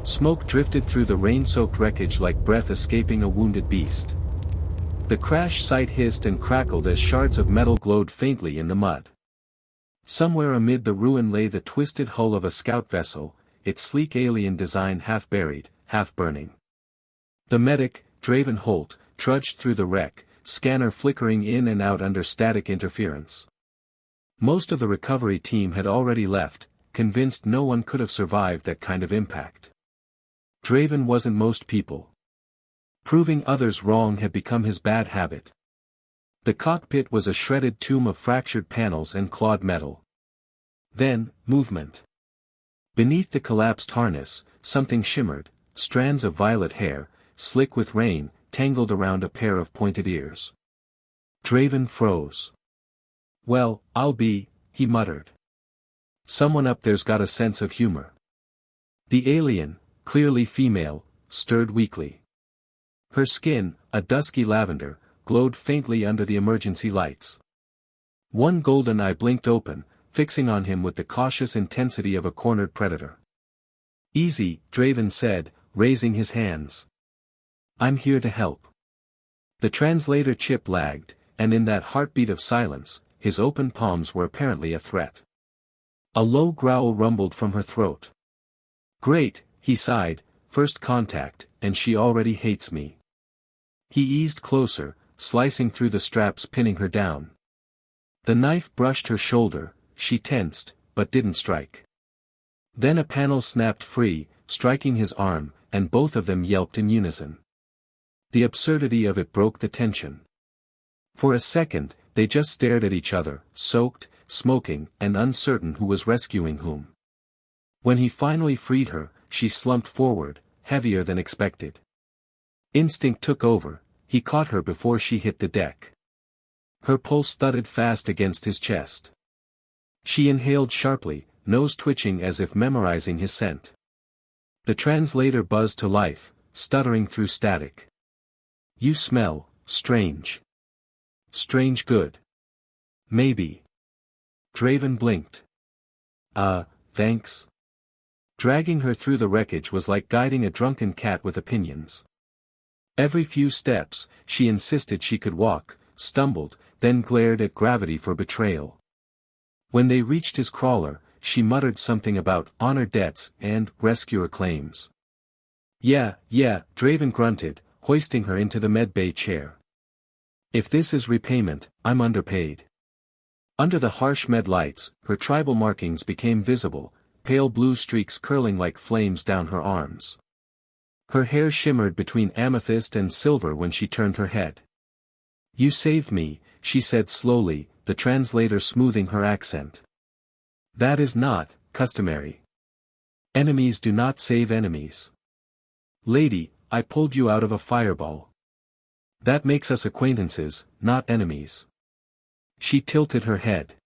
Smoke drifted through the rain-soaked wreckage like breath escaping a wounded beast. The crash site hissed and crackled as shards of metal glowed faintly in the mud. Somewhere amid the ruin lay the twisted hull of a scout vessel, its sleek alien design half buried, half burning. The medic, Draven Holt, trudged through the wreck, scanner flickering in and out under static interference. Most of the recovery team had already left, convinced no one could have survived that kind of impact. Draven wasn't most people. Proving others wrong had become his bad habit. The cockpit was a shredded tomb of fractured panels and clawed metal. Then, movement. Beneath the collapsed harness, something shimmered, strands of violet hair, slick with rain, tangled around a pair of pointed ears. Draven froze. "Well, I'll be," he muttered. "Someone up there's got a sense of humor." The alien, clearly female, stirred weakly. Her skin, a dusky lavender, glowed faintly under the emergency lights. One golden eye blinked open, fixing on him with the cautious intensity of a cornered predator. "Easy," Draven said, raising his hands. "I'm here to help." The translator chip lagged, and in that heartbeat of silence, his open palms were apparently a threat. A low growl rumbled from her throat. "Great," he sighed, "first contact, and she already hates me." He eased closer, slicing through the straps pinning her down. The knife brushed her shoulder, she tensed, but didn't strike. Then a panel snapped free, striking his arm, and both of them yelped in unison. The absurdity of it broke the tension. For a second, they just stared at each other, soaked, smoking, and uncertain who was rescuing whom. When he finally freed her, she slumped forward, heavier than expected. Instinct took over, he caught her before she hit the deck. Her pulse thudded fast against his chest. She inhaled sharply, nose twitching as if memorizing his scent. The translator buzzed to life, stuttering through static. "You smell strange." "Strange good." "Maybe." Draven blinked. Thanks." Dragging her through the wreckage was like guiding a drunken cat with opinions. Every few steps, she insisted she could walk, stumbled, then glared at gravity for betrayal. When they reached his crawler, she muttered something about honor debts and rescuer claims. Yeah, Draven grunted, hoisting her into the medbay chair. "If this is repayment, I'm underpaid." Under the harsh med lights, her tribal markings became visible, pale blue streaks curling like flames down her arms. Her hair shimmered between amethyst and silver when she turned her head. "You saved me," she said slowly, the translator smoothing her accent. "That is not customary. Enemies do not save enemies. Lady, I pulled you out of a fireball. That makes us acquaintances, not enemies." She tilted her head.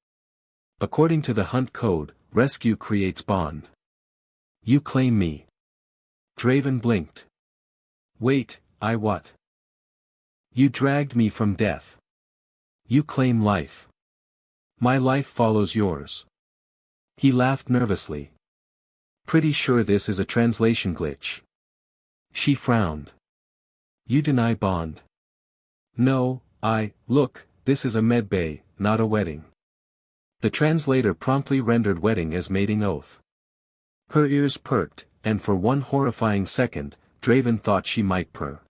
"According to the Hunt Code, rescue creates bond. You claim me." Draven blinked. "Wait, I what?" "You dragged me from death. You claim life. My life follows yours." He laughed nervously. "Pretty sure this is a translation glitch." She frowned. "You deny bond?" "No, look, this is a medbay, not a wedding." The translator promptly rendered wedding as mating oath. Her ears perked, and for one horrifying second, Draven thought she might purr.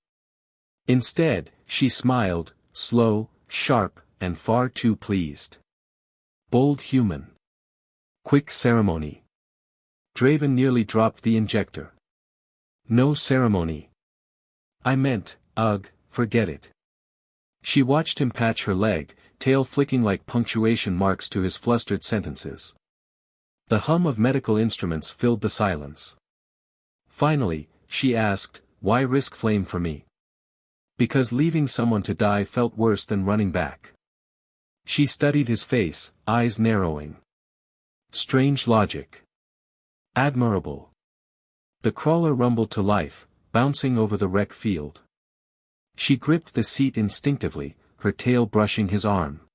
Instead, she smiled, slow, sharp, and far too pleased. Bold human. Quick ceremony. Draven nearly dropped the injector. "No ceremony. I meant, forget it." She watched him patch her leg, tail flicking like punctuation marks to his flustered sentences. The hum of medical instruments filled the silence. Finally, she asked, "Why risk flame for me?" "Because leaving someone to die felt worse than running back." She studied his face, eyes narrowing. Strange logic. Admirable. The crawler rumbled to life, bouncing over the wreck field. She gripped the seat instinctively, her tail brushing his arm.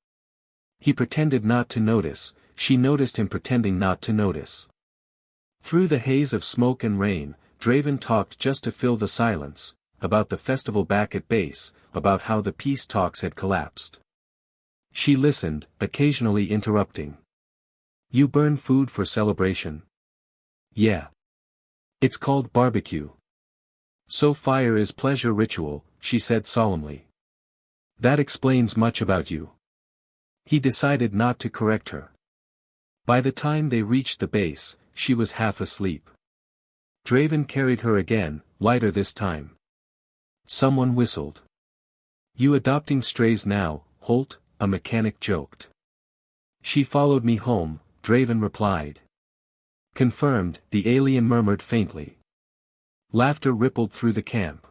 He pretended not to notice, she noticed him pretending not to notice. Through the haze of smoke and rain, Draven talked just to fill the silence, about the festival back at base, about how the peace talks had collapsed. She listened, occasionally interrupting. You burn food for celebration? Yeah. It's called barbecue. So fire is pleasure ritual, she said solemnly. That explains much about you. He decided not to correct her. By the time they reached the base, she was half asleep. Draven carried her again, lighter this time. Someone whistled. You adopting strays now, Holt? A mechanic joked. She followed me home, Draven replied. Confirmed, the alien murmured faintly. Laughter rippled through the camp.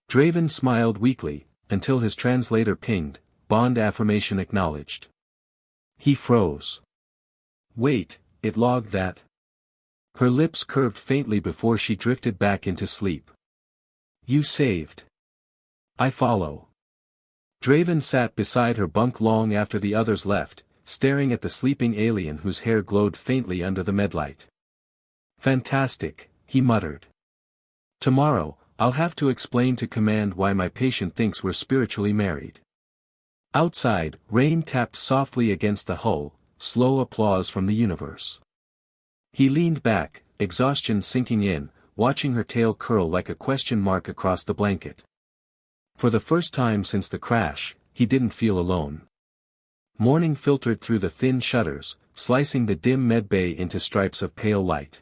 Draven smiled weakly, until his translator pinged, bond affirmation acknowledged. He froze. Wait, it logged that. Her lips curved faintly before she drifted back into sleep. You saved. I follow. Draven sat beside her bunk long after the others left, staring at the sleeping alien whose hair glowed faintly under the medlight. Fantastic, he muttered. Tomorrow, I'll have to explain to Command why my patient thinks we're spiritually married. Outside, rain tapped softly against the hull, slow applause from the universe. He leaned back, exhaustion sinking in, watching her tail curl like a question mark across the blanket. For the first time since the crash, he didn't feel alone. Morning filtered through the thin shutters, slicing the dim medbay into stripes of pale light.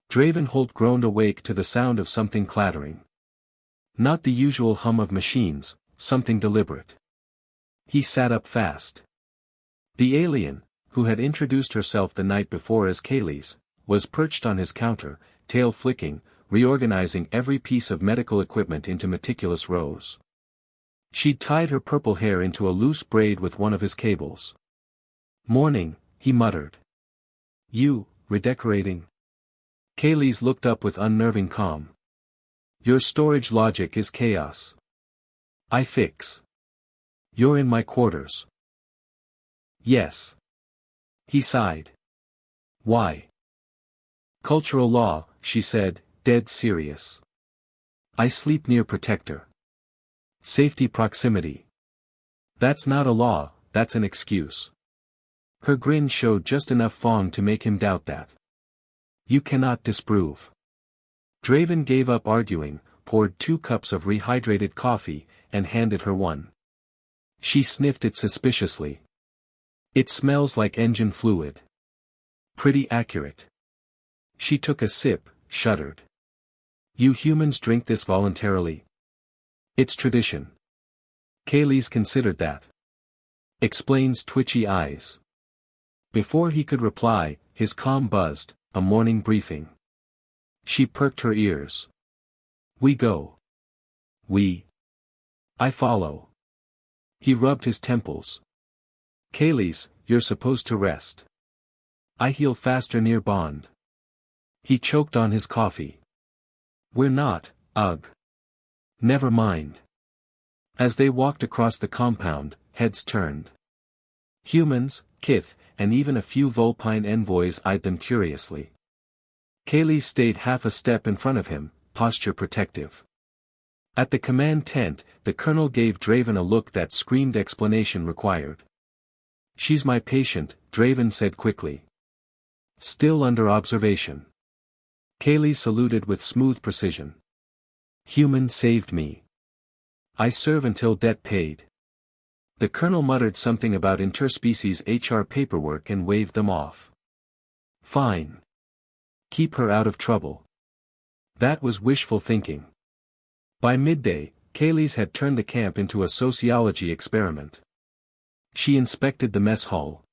Draven Holt groaned awake to the sound of something clattering. Not the usual hum of machines, something deliberate. He sat up fast. The alien, who had introduced herself the night before as Kaylee's, was perched on his counter, tail flicking, reorganizing every piece of medical equipment into meticulous rows. She'd tied her purple hair into a loose braid with one of his cables. Morning, he muttered. You, redecorating? Kaylee's looked up with unnerving calm. Your storage logic is chaos. I fix. You're in my quarters. Yes. He sighed. Why? Cultural law, she said, dead serious. I sleep near protector. Safety proximity. That's not a law, that's an excuse. Her grin showed just enough fong to make him doubt that. You cannot disprove. Draven gave up arguing, poured 2 cups of rehydrated coffee, and handed her one. She sniffed it suspiciously. It smells like engine fluid. Pretty accurate. She took a sip, shuddered. You humans drink this voluntarily? It's tradition. Kaylee's considered that. Explains twitchy eyes. Before he could reply, his comm buzzed, a morning briefing. She perked her ears. We go. We. I follow. He rubbed his temples. Kaylee's, you're supposed to rest. I heal faster near bond. He choked on his coffee. We're not, ugh. Never mind. As they walked across the compound, heads turned. Humans, Kith, and even a few Vulpine envoys eyed them curiously. Kaylee stayed half a step in front of him, posture protective. At the command tent, the colonel gave Draven a look that screamed explanation required. She's my patient, Draven said quickly. Still under observation. Kaylee saluted with smooth precision. Human saved me. I serve until debt paid. The colonel muttered something about interspecies HR paperwork and waved them off. Fine. Keep her out of trouble. That was wishful thinking. By midday, Kaylee's had turned the camp into a sociology experiment. She inspected the mess hall.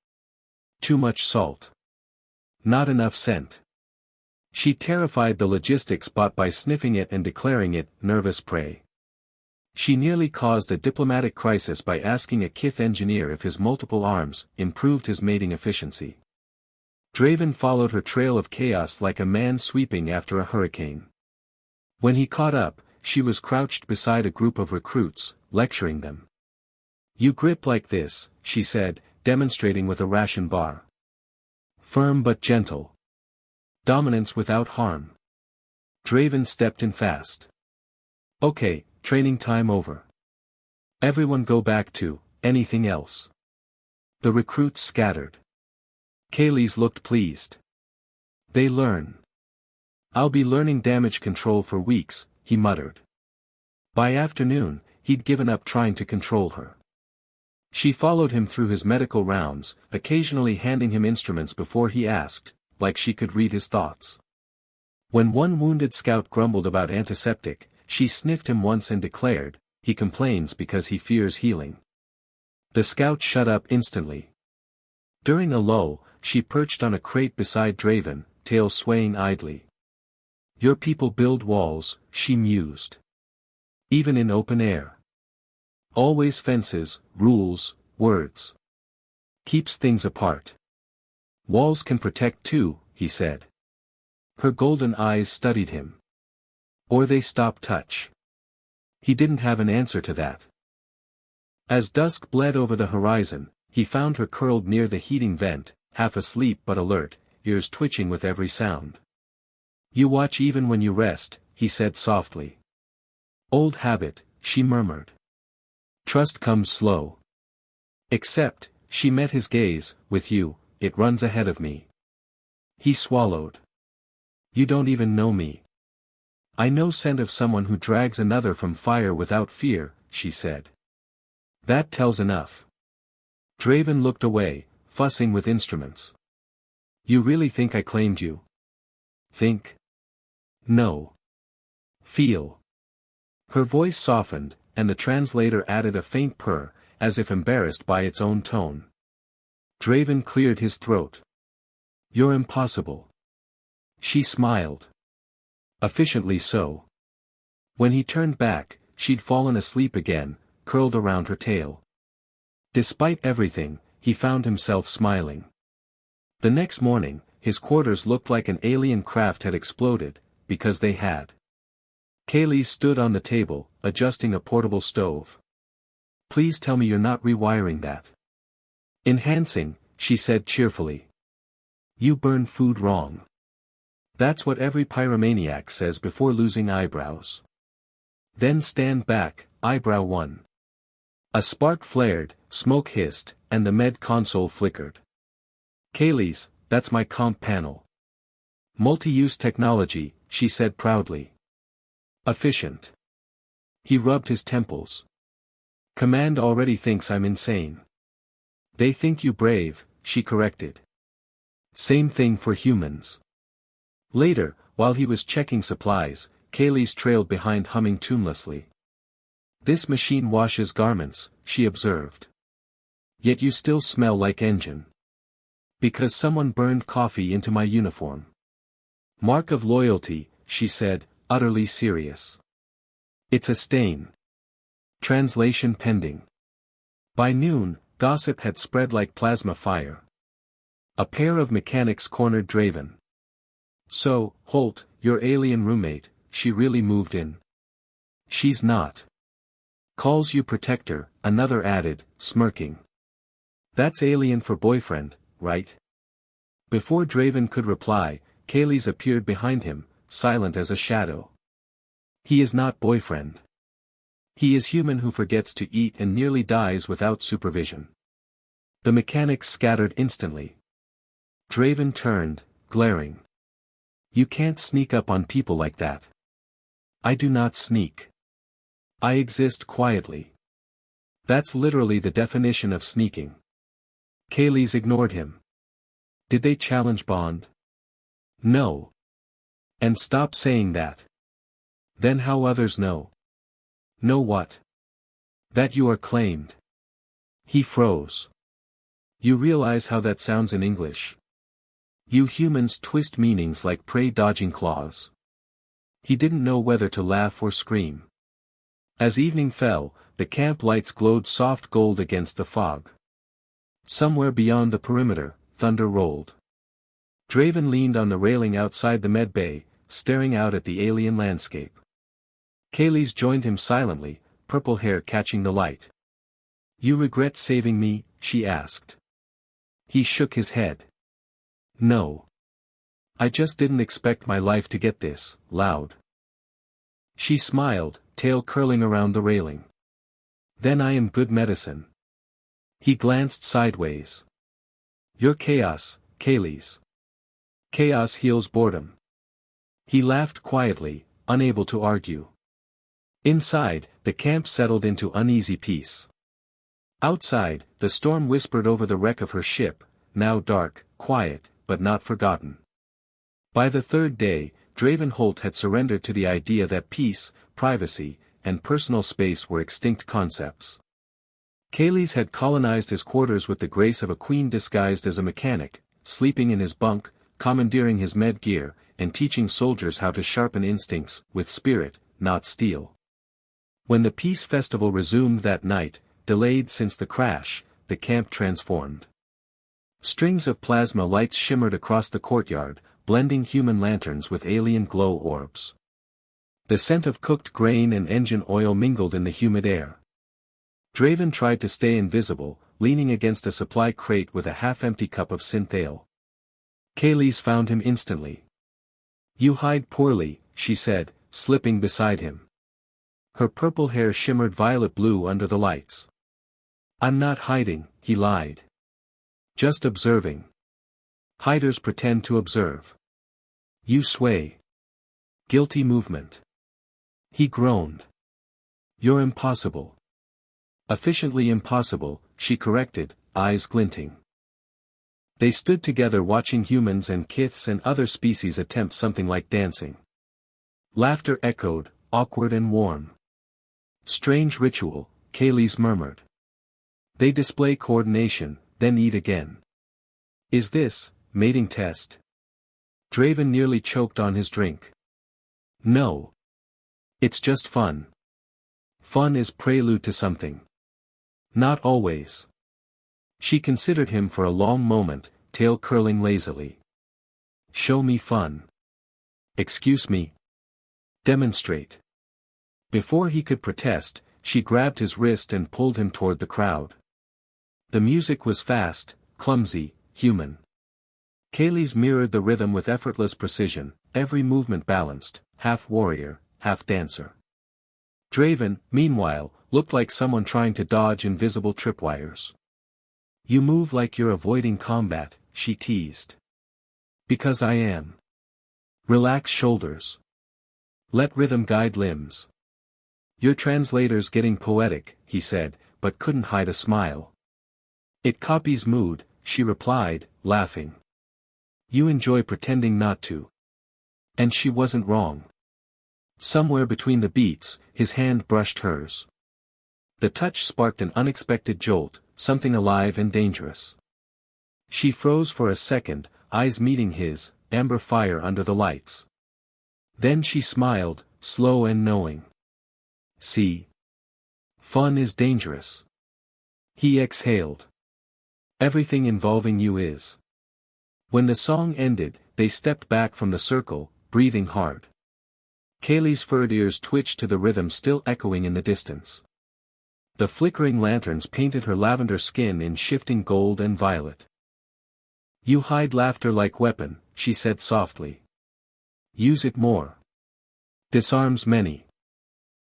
Too much salt. Not enough scent. She terrified the logistics bot by sniffing it and declaring it nervous prey. She nearly caused a diplomatic crisis by asking a Kith engineer if his multiple arms improved his mating efficiency. Draven followed her trail of chaos like a man sweeping after a hurricane. When he caught up, she was crouched beside a group of recruits, lecturing them. You grip like this, she said, demonstrating with a ration bar. Firm but gentle. Dominance without harm. Draven stepped in fast. Okay, training time over. Everyone go back to anything else. The recruits scattered. Kaylee's looked pleased. They learn. I'll be learning damage control for weeks, he muttered. By afternoon, he'd given up trying to control her. She followed him through his medical rounds, occasionally handing him instruments before he asked, like she could read his thoughts. When one wounded scout grumbled about antiseptic, she sniffed him once and declared, he complains because he fears healing. The scout shut up instantly. During a lull, she perched on a crate beside Draven, tail swaying idly. Your people build walls, she mused. Even in open air. Always fences, rules, words. Keeps things apart. Walls can protect too, he said. Her golden eyes studied him. Or they stop touch. He didn't have an answer to that. As dusk bled over the horizon, he found her curled near the heating vent, half asleep but alert, ears twitching with every sound. You watch even when you rest, he said softly. Old habit, she murmured. Trust comes slow. Except, she met his gaze, with you, it runs ahead of me. He swallowed. You don't even know me. I know scent of someone who drags another from fire without fear, she said. That tells enough. Draven looked away, fussing with instruments. You really think I claimed you? Think? No. Feel. Her voice softened, and the translator added a faint purr, as if embarrassed by its own tone. Draven cleared his throat. You're impossible. She smiled. Efficiently so. When he turned back, she'd fallen asleep again, curled around her tail. Despite everything, he found himself smiling. The next morning, his quarters looked like an alien craft had exploded, because they had. Kaylee stood on the table, adjusting a portable stove. Please tell me you're not rewiring that. Enhancing, she said cheerfully. You burn food wrong. That's what every pyromaniac says before losing eyebrows. Then stand back, eyebrow one. A spark flared, smoke hissed, and the med console flickered. Kaylee's, that's my comp panel. Multi-use technology, she said proudly. Efficient. He rubbed his temples. Command already thinks I'm insane. They think you brave, she corrected. Same thing for humans. Later, while he was checking supplies, Kaylee's trailed behind humming tunelessly. This machine washes garments, she observed. Yet you still smell like engine. Because someone burned coffee into my uniform. Mark of loyalty, she said, utterly serious. It's a stain. Translation pending. By noon, gossip had spread like plasma fire. A pair of mechanics cornered Draven. So, Holt, your alien roommate, she really moved in. She's not. Calls you protector, another added, smirking. That's alien for boyfriend, right? Before Draven could reply, Kaylee's appeared behind him, silent as a shadow. He is not boyfriend. He is human who forgets to eat and nearly dies without supervision. The mechanics scattered instantly. Draven turned, glaring. You can't sneak up on people like that. I do not sneak. I exist quietly. That's literally the definition of sneaking. Kaylee's ignored him. Did they challenge Bond? No. And stop saying that. Then how others know? Know what? That you are claimed. He froze. You realize how that sounds in English? You humans twist meanings like prey-dodging claws. He didn't know whether to laugh or scream. As evening fell, the camp lights glowed soft gold against the fog. Somewhere beyond the perimeter, thunder rolled. Draven leaned on the railing outside the med bay, staring out at the alien landscape. Kaylee's joined him silently, purple hair catching the light. You regret saving me? She asked. He shook his head. No. I just didn't expect my life to get this loud. She smiled, tail curling around the railing. Then I am good medicine. He glanced sideways. You're chaos, Kaylee's. Chaos heals boredom. He laughed quietly, unable to argue. Inside, the camp settled into uneasy peace. Outside, the storm whispered over the wreck of her ship, now dark, quiet, but not forgotten. By the third day, Dravenholt had surrendered to the idea that peace, privacy, and personal space were extinct concepts. Kaylee's had colonized his quarters with the grace of a queen disguised as a mechanic, sleeping in his bunk, commandeering his med gear, and teaching soldiers how to sharpen instincts with spirit, not steel. When the peace festival resumed that night, delayed since the crash, the camp transformed. Strings of plasma lights shimmered across the courtyard, blending human lanterns with alien glow orbs. The scent of cooked grain and engine oil mingled in the humid air. Draven tried to stay invisible, leaning against a supply crate with a half-empty cup of synthale. Kaylee's found him instantly. You hide poorly, she said, slipping beside him. Her purple hair shimmered violet blue under the lights. I'm not hiding, he lied. Just observing. Hiders pretend to observe. You sway. Guilty movement. He groaned. You're impossible. Efficiently impossible, she corrected, eyes glinting. They stood together watching humans and kiths and other species attempt something like dancing. Laughter echoed, awkward and warm. Strange ritual, Kaylee's murmured. They display coordination, then eat again. Is this, mating test? Draven nearly choked on his drink. No. It's just fun. Fun is prelude to something. Not always. She considered him for a long moment, tail curling lazily. Show me fun. Excuse me. Demonstrate. Before he could protest, she grabbed his wrist and pulled him toward the crowd. The music was fast, clumsy, human. Kaylee's mirrored the rhythm with effortless precision, every movement balanced, half warrior, half dancer. Draven, meanwhile, looked like someone trying to dodge invisible tripwires. You move like you're avoiding combat, she teased. Because I am. Relax shoulders. Let rhythm guide limbs. Your translator's getting poetic, he said, but couldn't hide a smile. It copies mood, she replied, laughing. You enjoy pretending not to. And she wasn't wrong. Somewhere between the beats, his hand brushed hers. The touch sparked an unexpected jolt, something alive and dangerous. She froze for a second, eyes meeting his, amber fire under the lights. Then she smiled, slow and knowing. See? Fun is dangerous. He exhaled. Everything involving you is. When the song ended, they stepped back from the circle, breathing hard. Kaylee's furred ears twitched to the rhythm still echoing in the distance. The flickering lanterns painted her lavender skin in shifting gold and violet. You hide laughter like weapon, she said softly. Use it more. Disarms many.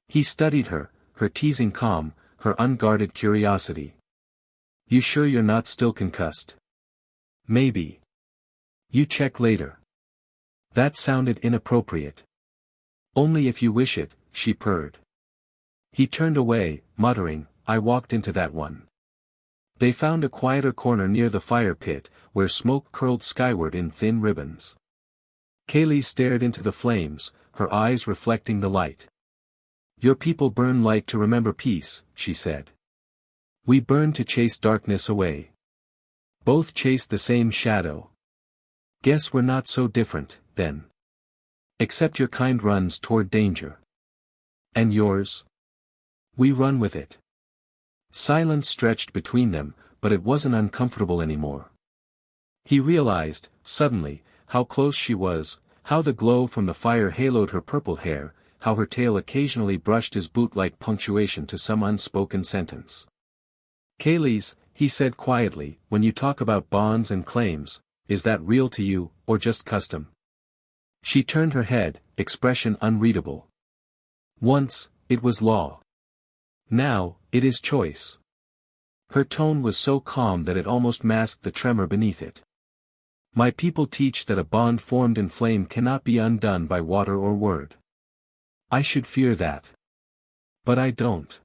He studied her, her teasing calm, her unguarded curiosity. You sure you're not still concussed? Maybe. You check later. That sounded inappropriate. Only if you wish it, she purred. He turned away, muttering, I walked into that one. They found a quieter corner near the fire pit, where smoke curled skyward in thin ribbons. Kaylee stared into the flames, her eyes reflecting the light. Your people burn light to remember peace, she said. We burn to chase darkness away. Both chase the same shadow. Guess we're not so different, then. Except your kind runs toward danger. And yours? We run with it. Silence stretched between them, but it wasn't uncomfortable anymore. He realized, suddenly, how close she was, how the glow from the fire haloed her purple hair, how her tail occasionally brushed his boot like punctuation to some unspoken sentence. Kaylee's, he said quietly, when you talk about bonds and claims, is that real to you, or just custom? She turned her head, expression unreadable. Once, it was law. Now, it is choice. Her tone was so calm that it almost masked the tremor beneath it. My people teach that a bond formed in flame cannot be undone by water or word. I should fear that. But I don't.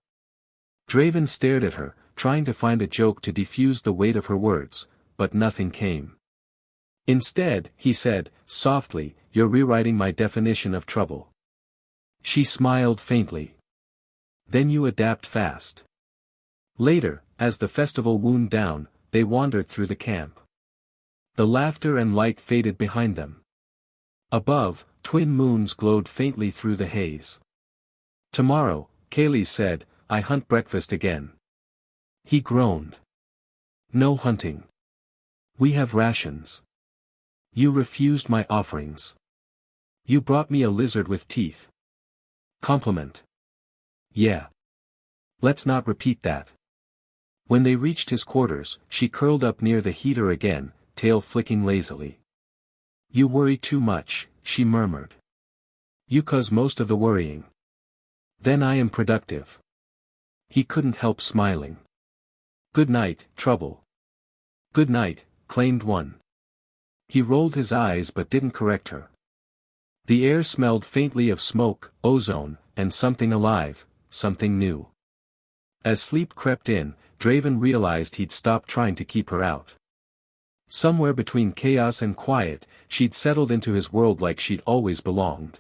Draven stared at her, trying to find a joke to defuse the weight of her words, but nothing came. Instead, he said, softly, you're rewriting my definition of trouble. She smiled faintly. Then you adapt fast. Later, as the festival wound down, they wandered through the camp. The laughter and light faded behind them. Above, twin moons glowed faintly through the haze. Tomorrow, Kaylee said, I hunt breakfast again. He groaned. No hunting. We have rations. You refused my offerings. You brought me a lizard with teeth. Compliment. Yeah. Let's not repeat that. When they reached his quarters, she curled up near the heater again, tail flicking lazily. You worry too much, she murmured. You cause most of the worrying. Then I am productive. He couldn't help smiling. Good night, trouble. Good night, claimed one. He rolled his eyes but didn't correct her. The air smelled faintly of smoke, ozone, and something alive, something new. As sleep crept in, Draven realized he'd stopped trying to keep her out. Somewhere between chaos and quiet, she'd settled into his world like she'd always belonged.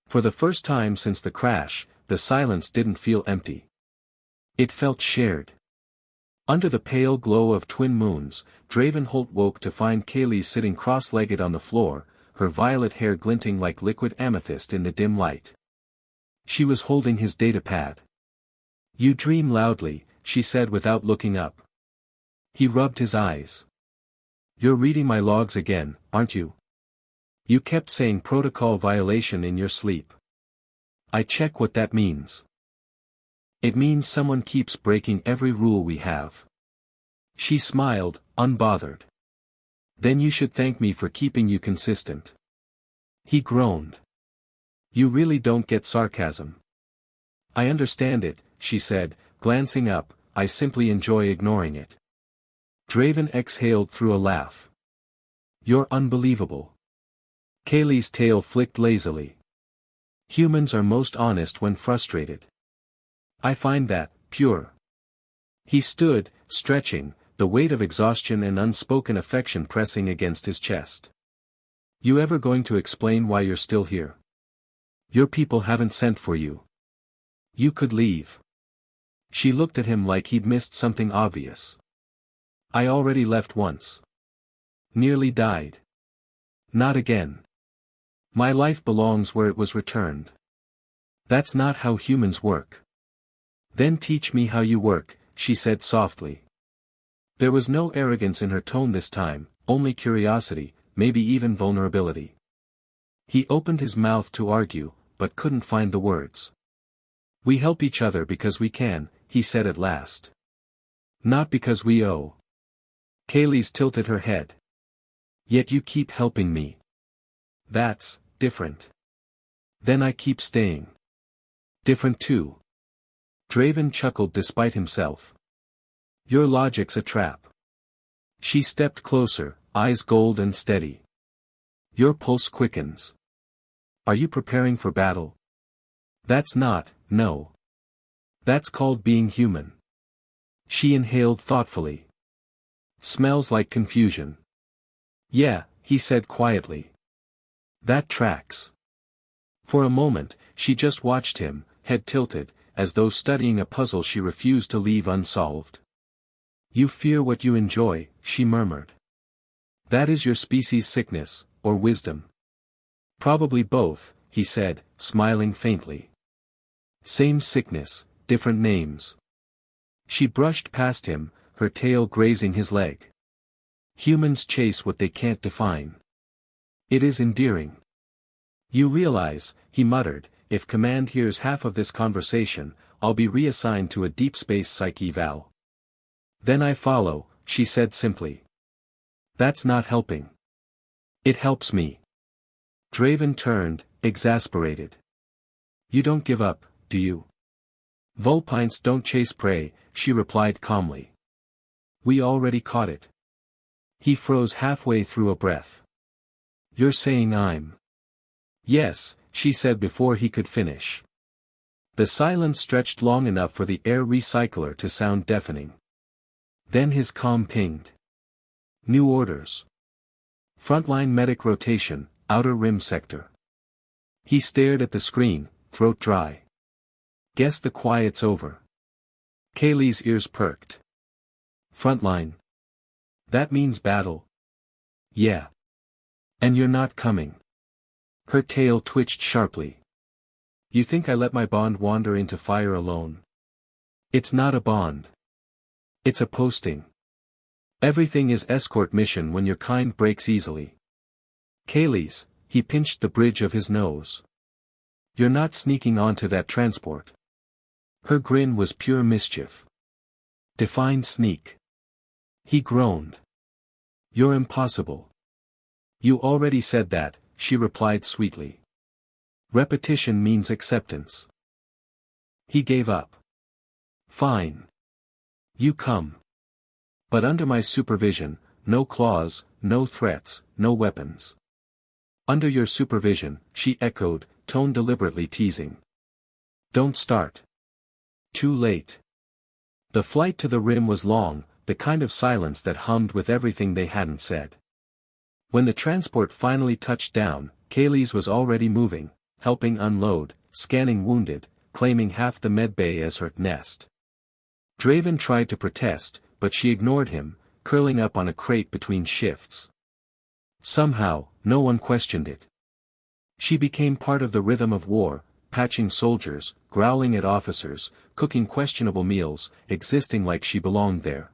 For the first time since the crash, the silence didn't feel empty. It felt shared. Under the pale glow of twin moons, Dravenholt woke to find Kaylee sitting cross-legged on the floor, her violet hair glinting like liquid amethyst in the dim light. She was holding his datapad. You dream loudly, she said without looking up. He rubbed his eyes. You're reading my logs again, aren't you? You kept saying protocol violation in your sleep. I check what that means. It means someone keeps breaking every rule we have. She smiled, unbothered. Then you should thank me for keeping you consistent. He groaned. You really don't get sarcasm. I understand it, she said, glancing up, I simply enjoy ignoring it. Draven exhaled through a laugh. You're unbelievable. Kaylee's tail flicked lazily. Humans are most honest when frustrated. I find that, pure. He stood, stretching, the weight of exhaustion and unspoken affection pressing against his chest. You ever going to explain why you're still here? Your people haven't sent for you. You could leave. She looked at him like he'd missed something obvious. I already left once. Nearly died. Not again. My life belongs where it was returned. That's not how humans work. Then teach me how you work, she said softly. There was no arrogance in her tone this time, only curiosity, maybe even vulnerability. He opened his mouth to argue, but couldn't find the words. We help each other because we can, he said at last. Not because we owe. Kaylee's tilted her head. Yet you keep helping me. That's different. Then I keep staying. Different too. Draven chuckled despite himself. Your logic's a trap. She stepped closer, eyes gold and steady. Your pulse quickens. Are you preparing for battle? That's not, no. That's called being human. She inhaled thoughtfully. Smells like confusion. Yeah, he said quietly. That tracks. For a moment, she just watched him, head tilted, as though studying a puzzle she refused to leave unsolved. You fear what you enjoy, she murmured. That is your species' sickness, or wisdom. Probably both, he said, smiling faintly. Same sickness, different names. She brushed past him, her tail grazing his leg. Humans chase what they can't define. It is endearing. You realize, he muttered, if Command hears half of this conversation, I'll be reassigned to a deep space psyche eval. Then I follow, she said simply. That's not helping. It helps me. Draven turned, exasperated. You don't give up, do you? Vulpines don't chase prey, she replied calmly. We already caught it. He froze halfway through a breath. You're saying I'm... Yes, she said before he could finish. The silence stretched long enough for the air recycler to sound deafening. Then his comm pinged. New orders. Frontline medic rotation, outer rim sector. He stared at the screen, throat dry. Guess the quiet's over. Kaylee's ears perked. Frontline. That means battle. Yeah. And you're not coming. Her tail twitched sharply. You think I let my bond wander into fire alone? It's not a bond. It's a posting. Everything is escort mission when your kind breaks easily. Kaylee's, he pinched the bridge of his nose. You're not sneaking onto that transport. Her grin was pure mischief. Define sneak. He groaned. You're impossible. You already said that, she replied sweetly. Repetition means acceptance. He gave up. Fine. You come. But under my supervision, no claws, no threats, no weapons. Under your supervision, she echoed, tone deliberately teasing. Don't start. Too late. The flight to the rim was long, the kind of silence that hummed with everything they hadn't said. When the transport finally touched down, Kaylee's was already moving, helping unload, scanning wounded, claiming half the medbay as her nest. Draven tried to protest, but she ignored him, curling up on a crate between shifts. Somehow, no one questioned it. She became part of the rhythm of war, patching soldiers, growling at officers, cooking questionable meals, existing like she belonged there.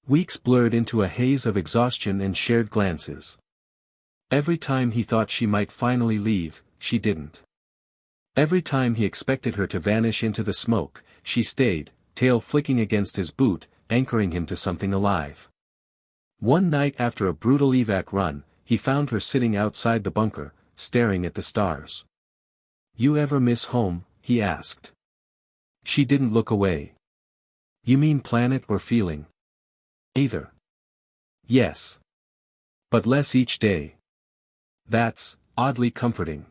Weeks blurred into a haze of exhaustion and shared glances. Every time he thought she might finally leave, she didn't. Every time he expected her to vanish into the smoke, she stayed, tail flicking against his boot, anchoring him to something alive. One night after a brutal evac run, he found her sitting outside the bunker, staring at the stars. You ever miss home? He asked. She didn't look away. You mean planet or feeling? Either. Yes. But less each day. That's oddly comforting.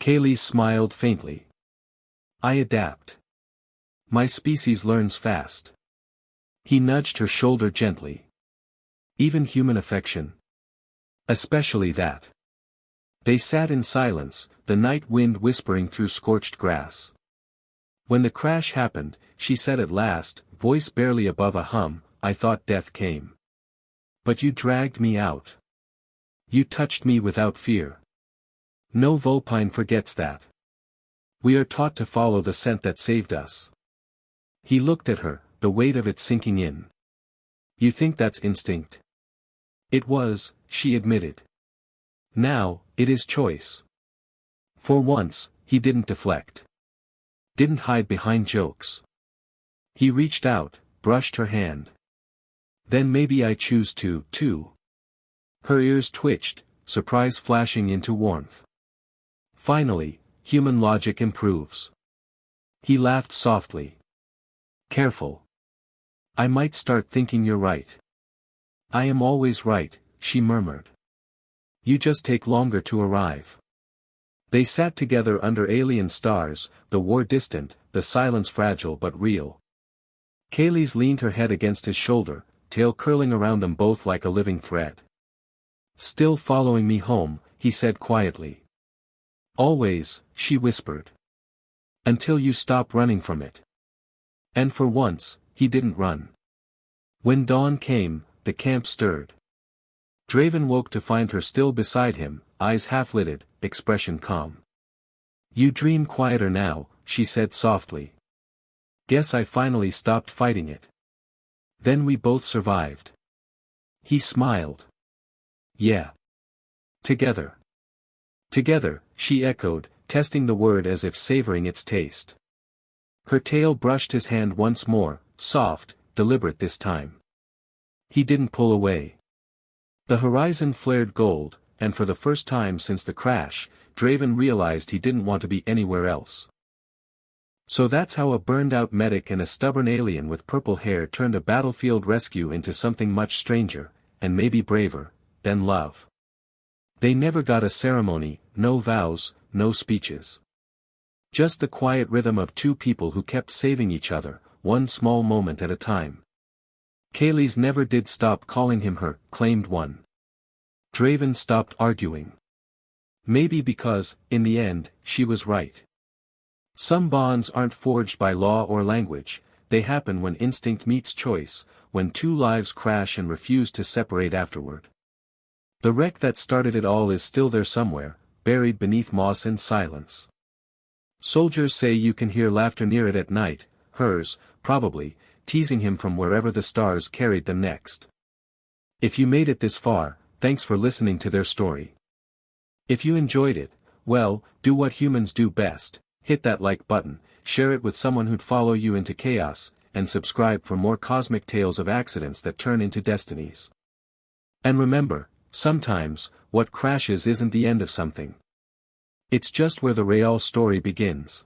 Kaylee smiled faintly. I adapt. My species learns fast. He nudged her shoulder gently. Even human affection. Especially that. They sat in silence, the night wind whispering through scorched grass. When the crash happened, she said at last, voice barely above a hum, I thought death came. But you dragged me out. You touched me without fear. No Vulpine forgets that. We are taught to follow the scent that saved us. He looked at her, the weight of it sinking in. You think that's instinct? It was, she admitted. Now, it is choice. For once, he didn't deflect. Didn't hide behind jokes. He reached out, brushed her hand. Then maybe I choose to, too. Her ears twitched, surprise flashing into warmth. Finally, human logic improves. He laughed softly. Careful. I might start thinking you're right. I am always right, she murmured. You just take longer to arrive. They sat together under alien stars, the war distant, the silence fragile but real. Kaylee's leaned her head against his shoulder, tail curling around them both like a living thread. Still following me home, he said quietly. Always, she whispered. Until you stop running from it. And for once, he didn't run. When dawn came, the camp stirred. Draven woke to find her still beside him, eyes half-lidded, expression calm. You dream quieter now, she said softly. Guess I finally stopped fighting it. Then we both survived. He smiled. Yeah. Together. Together, she echoed, testing the word as if savoring its taste. Her tail brushed his hand once more, soft, deliberate this time. He didn't pull away. The horizon flared gold, and for the first time since the crash, Draven realized he didn't want to be anywhere else. So that's how a burned-out medic and a stubborn alien with purple hair turned a battlefield rescue into something much stranger, and maybe braver, than love. They never got a ceremony, no vows, no speeches. Just the quiet rhythm of two people who kept saving each other, one small moment at a time. Kaylee's never did stop calling him her, claimed one. Draven stopped arguing. Maybe because, in the end, she was right. Some bonds aren't forged by law or language, they happen when instinct meets choice, when two lives crash and refuse to separate afterward. The wreck that started it all is still there somewhere, buried beneath moss and silence. Soldiers say you can hear laughter near it at night, hers, probably, teasing him from wherever the stars carried them next. If you made it this far, thanks for listening to their story. If you enjoyed it, well, do what humans do best, hit that like button, share it with someone who'd follow you into chaos, and subscribe for more cosmic tales of accidents that turn into destinies. And remember, sometimes, what crashes isn't the end of something. It's just where the real story begins.